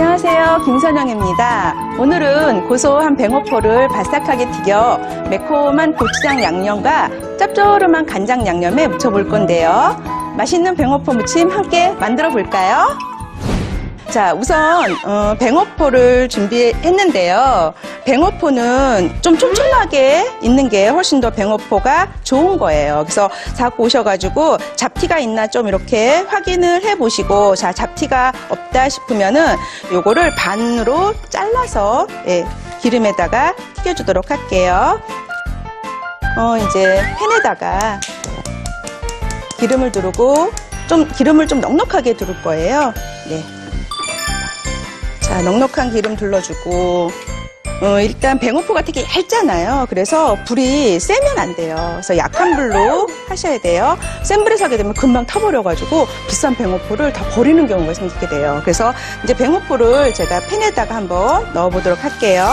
안녕하세요. 김선영입니다. 오늘은 고소한 뱅어포를 바삭하게 튀겨 매콤한 고추장 양념과 짭조름한 간장 양념에 무쳐볼 건데요. 맛있는 뱅어포 무침 함께 만들어 볼까요? 자, 우선 뱅어포를 준비했는데요. 뱅어포는 좀 촘촘하게 있는 게 훨씬 더 뱅어포가 좋은 거예요. 그래서 갖고 오셔가지고 잡티가 있나 좀 이렇게 확인을 해보시고, 자, 잡티가 없다 싶으면은 요거를 반으로 잘라서 기름에다가 튀겨주도록 할게요. 이제 팬에다가 기름을 두르고 기름을 좀 넉넉하게 두를 거예요. 네. 자, 넉넉한 기름 둘러주고, 일단 뱅어포가 되게 얇잖아요. 그래서 불이 세면 안 돼요. 그래서 약한 불로 하셔야 돼요. 센 불에서 하게 되면 금방 타버려가지고 비싼 뱅어포를 다 버리는 경우가 생기게 돼요. 그래서 이제 뱅어포를 제가 팬에다가 한번 넣어보도록 할게요.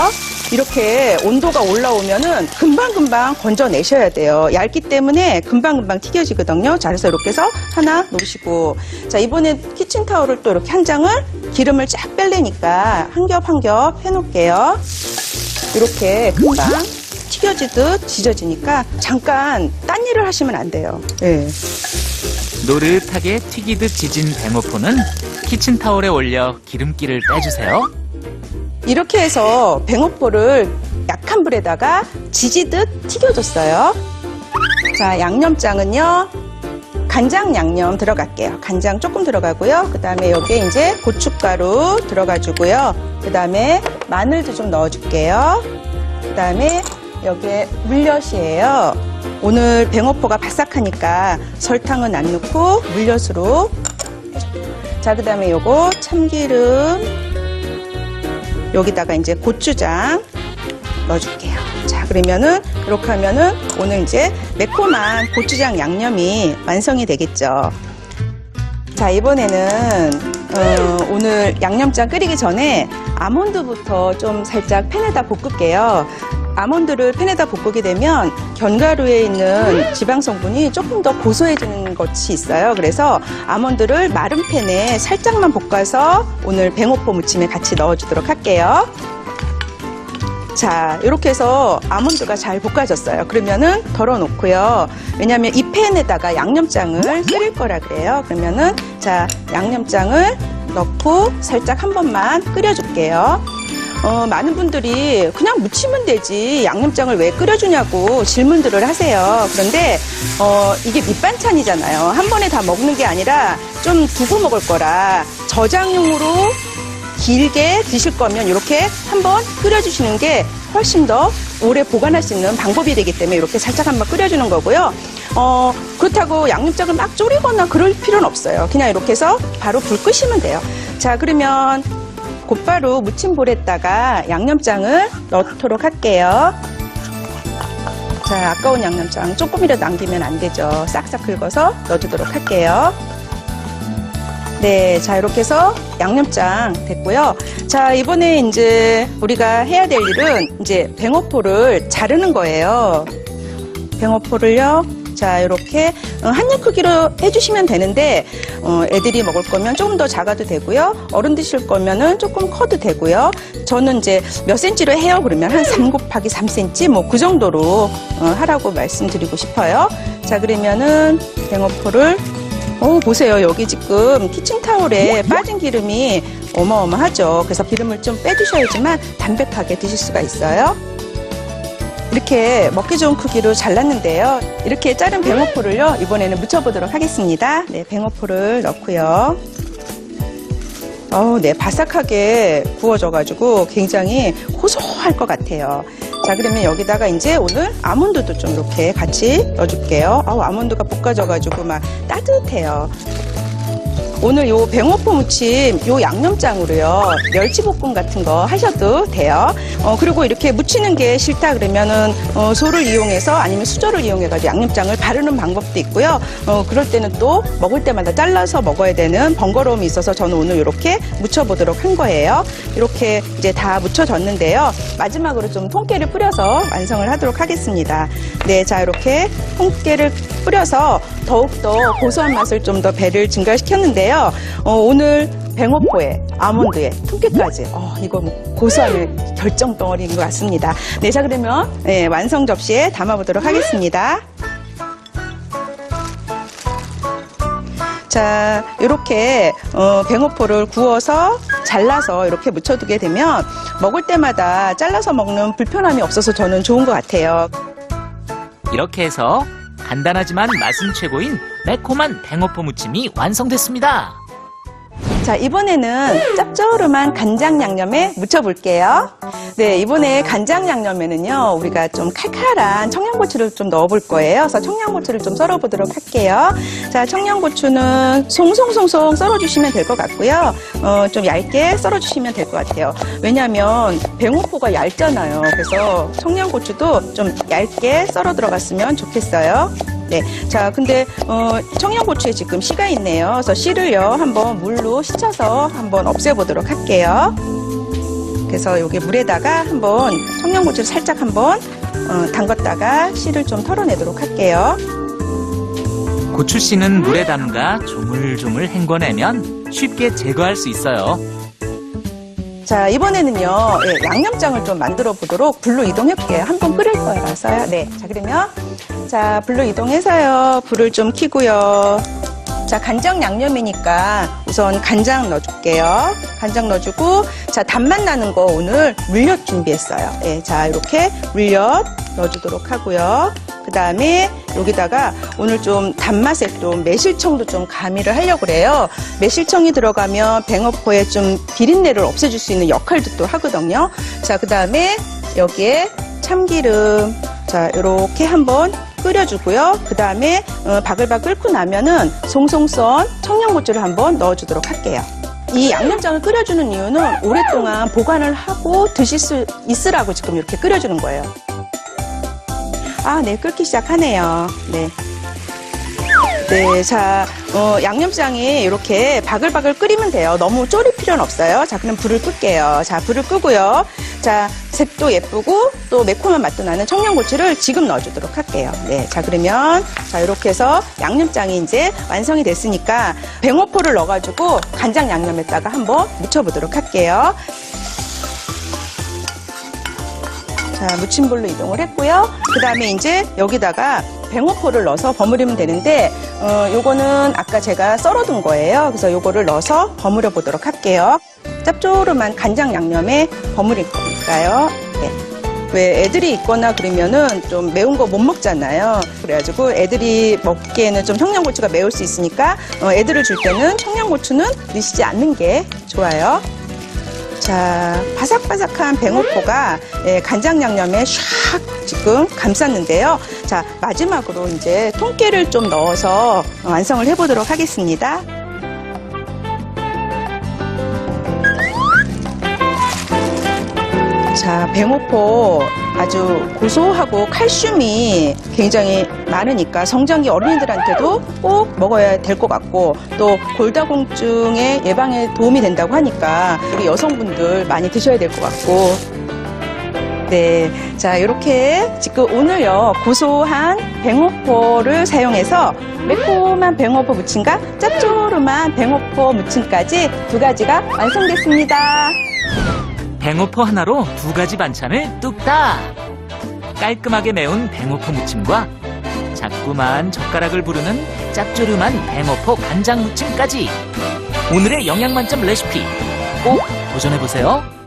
이렇게 온도가 올라오면은 금방금방 건져내셔야 돼요. 얇기 때문에 금방금방 튀겨지거든요. 자, 그래서 이렇게 해서 하나 놓으시고, 자, 이번엔 키친타올을 또 이렇게 한 장을 기름을 쫙 빼려니까 한 겹 한 겹 해놓을게요. 이렇게 금방 튀겨지듯 지져지니까 잠깐 딴 일을 하시면 안 돼요. 네. 노릇하게 튀기듯 지진 뱅어포는 키친타올에 올려 기름기를 빼주세요. 이렇게 해서 뱅어포를 약한 불에다가 지지듯 튀겨줬어요. 자, 양념장은요, 간장 양념 들어갈게요. 간장 조금 들어가고요. 그 다음에 여기에 이제 고춧가루 들어가주고요. 그 다음에 마늘도 좀 넣어줄게요. 그 다음에 여기에 물엿이에요. 오늘 뱅어포가 바삭하니까 설탕은 안 넣고 물엿으로. 자, 그 다음에 요거 참기름. 여기다가 이제 고추장 넣어줄게요. 자, 그러면은 이렇게 하면은 오늘 이제 매콤한 고추장 양념이 완성이 되겠죠. 자, 이번에는 오늘 양념장 끓이기 전에 아몬드부터 좀 살짝 팬에다 볶을게요. 아몬드를 팬에다 볶게 되면 견과류에 있는 지방 성분이 조금 더 고소해지는 것이 있어요. 그래서 아몬드를 마른 팬에 살짝만 볶아서 오늘 뱅어포 무침에 같이 넣어주도록 할게요. 자, 이렇게 해서 아몬드가 잘 볶아졌어요. 그러면은 덜어놓고요. 왜냐하면 이 팬에다가 양념장을 끓일 거라 그래요. 그러면은 자, 양념장을 넣고 살짝 한 번만 끓여줄게요. 많은 분들이 그냥 무치면 되지 양념장을 왜 끓여주냐고 질문들을 하세요. 그런데 이게 밑반찬이잖아요. 한 번에 다 먹는 게 아니라 좀 두고 먹을 거라 저장용으로 길게 드실 거면 이렇게 한번 끓여주시는 게 훨씬 더 오래 보관할 수 있는 방법이 되기 때문에 이렇게 살짝 한번 끓여주는 거고요. 그렇다고 양념장을 막 졸이거나 그럴 필요는 없어요. 그냥 이렇게 해서 바로 불 끄시면 돼요. 자, 그러면 곧바로 무침볼에다가 양념장을 넣도록 할게요. 자, 아까운 양념장 조금이라도 남기면 안 되죠. 싹싹 긁어서 넣어주도록 할게요. 네, 자, 이렇게 해서 양념장 됐고요. 자, 이번에 이제 우리가 해야 될 일은 이제 뱅어포를 자르는 거예요. 뱅어포를요, 자, 이렇게 한 입 크기로 해주시면 되는데, 애들이 먹을 거면 조금 더 작아도 되고요. 어른 드실 거면은 조금 커도 되고요. 저는 이제 몇 센치로 해요? 그러면 한 3 곱하기 3cm? 뭐 그 정도로 하라고 말씀드리고 싶어요. 자, 그러면은 뱅어포를 보세요. 여기 지금 키친타올에 빠진 기름이 어마어마하죠. 그래서 기름을 좀 빼주셔야지만 담백하게 드실 수가 있어요. 이렇게 먹기 좋은 크기로 잘랐는데요. 이렇게 자른 뱅어포를요, 이번에는 무쳐보도록 하겠습니다. 네, 뱅어포를 넣고요. 네, 바삭하게 구워져가지고 굉장히 고소할 것 같아요. 자, 그러면 여기다가 이제 오늘 아몬드도 좀 이렇게 같이 넣어줄게요. 아몬드가 볶아져가지고 막 따뜻해요. 오늘 요 뱅어포 무침 요 양념장으로요, 멸치볶음 같은 거 하셔도 돼요. 그리고 이렇게 무치는 게 싫다 그러면은 소를 이용해서 아니면 수저를 이용해가지고 양념장을 바르는 방법도 있고요. 그럴 때는 또 먹을 때마다 잘라서 먹어야 되는 번거로움이 있어서 저는 오늘 이렇게 무쳐보도록 한 거예요. 이렇게 이제 다 무쳐졌는데요. 마지막으로 좀 통깨를 뿌려서 완성을 하도록 하겠습니다. 네, 자, 이렇게 통깨를 뿌려서 더욱더 고소한 맛을 좀 더 배를 증가시켰는데요. 오늘 뱅어포에 아몬드에 통깨까지. 이거 뭐 고소함의 결정 덩어리인 것 같습니다. 네, 자 그러면 완성 접시에 담아보도록 하겠습니다. 자, 이렇게 뱅어포를 구워서 잘라서 이렇게 묻혀두게 되면 먹을 때마다 잘라서 먹는 불편함이 없어서 저는 좋은 것 같아요. 이렇게 해서 간단하지만 맛은 최고인 매콤한 뱅어포 무침이 완성됐습니다. 자, 이번에는 짭조름한 간장 양념에 무쳐볼게요. 네, 이번에 간장 양념에는요, 우리가 좀 칼칼한 청양고추를 좀 넣어볼 거예요. 그래서 청양고추를 좀 썰어보도록 할게요. 자, 청양고추는 송송송송 썰어주시면 될 것 같고요. 좀 얇게 썰어주시면 될 것 같아요. 왜냐하면 뱅어포가 얇잖아요. 그래서 청양고추도 좀 얇게 썰어 들어갔으면 좋겠어요. 네, 자, 근데 청양고추에 지금 씨가 있네요. 그래서 씨를요 한번 물로 씻어서 한번 없애보도록 할게요. 그래서 여기 물에다가 한번 청양고추를 살짝 한번 담갔다가 씨를 좀 털어내도록 할게요. 고추씨는 물에 담가 조물조물 헹궈내면 쉽게 제거할 수 있어요. 자, 이번에는요, 양념장을 좀 만들어 보도록 불로 이동해 볼게요. 한번 끓일 거라서요. 네, 자, 그러면 자, 불로 이동해서요, 불을 좀 켜고요. 자, 간장 양념이니까 우선 간장 넣어줄게요. 간장 넣어주고, 자, 단맛 나는 거 오늘 물엿 준비했어요. 네, 자, 이렇게 물엿 넣어주도록 하고요. 그 다음에 여기다가 오늘 좀 단맛에 좀 매실청도 좀 가미를 하려고 그래요. 매실청이 들어가면 뱅어포에 좀 비린내를 없애줄 수 있는 역할도 또 하거든요. 자, 그 다음에 여기에 참기름, 자, 이렇게 한번 끓여주고요. 그 다음에 바글바글 끓고 나면은 송송 썬 청양고추를 한번 넣어주도록 할게요. 이 양념장을 끓여주는 이유는 오랫동안 보관을 하고 드실 수 있으라고 지금 이렇게 끓여주는 거예요. 네, 끓기 시작하네요. 네. 네, 자, 양념장이 이렇게 바글바글 끓이면 돼요. 너무 졸일 필요는 없어요. 자, 그럼 불을 끌게요. 자, 불을 끄고요. 자, 색도 예쁘고 또 매콤한 맛도 나는 청양고추를 지금 넣어주도록 할게요. 네, 자, 그러면 자, 이렇게 해서 양념장이 이제 완성이 됐으니까 뱅어포를 넣어가지고 간장 양념에다가 한번 묻혀보도록 할게요. 자, 무침볼로 이동을 했고요. 그 다음에 이제 여기다가 뱅어포를 넣어서 버무리면 되는데, 요거는 아까 제가 썰어둔 거예요. 그래서 요거를 넣어서 버무려 보도록 할게요. 짭조름한 간장 양념에 버무릴 거니까요. 네. 왜 애들이 있거나 그러면은 좀 매운 거 못 먹잖아요. 그래가지고 애들이 먹기에는 좀 청양고추가 매울 수 있으니까 애들을 줄 때는 청양고추는 넣으시지 않는 게 좋아요. 자, 바삭바삭한 뱅어포가 간장 양념에 샥 지금 감쌌는데요. 자, 마지막으로 이제 통깨를 좀 넣어서 완성을 해보도록 하겠습니다. 자, 뱅어포 아주 고소하고 칼슘이 굉장히 많으니까 성장기 어린이들한테도 꼭 먹어야 될 것 같고 또 골다공증의 예방에 도움이 된다고 하니까 우리 여성분들 많이 드셔야 될 것 같고 네, 자 이렇게 지금 오늘요 고소한 뱅어포를 사용해서 매콤한 뱅어포 무침과 짭조름한 뱅어포 무침까지 두 가지가 완성됐습니다. 뱅어포 하나로 두 가지 반찬을 뚝딱! 깔끔하게 매운 뱅어포 무침과 자꾸만 젓가락을 부르는 짭조름한 뱅어포 간장 무침까지 오늘의 영양만점 레시피 꼭 도전해보세요.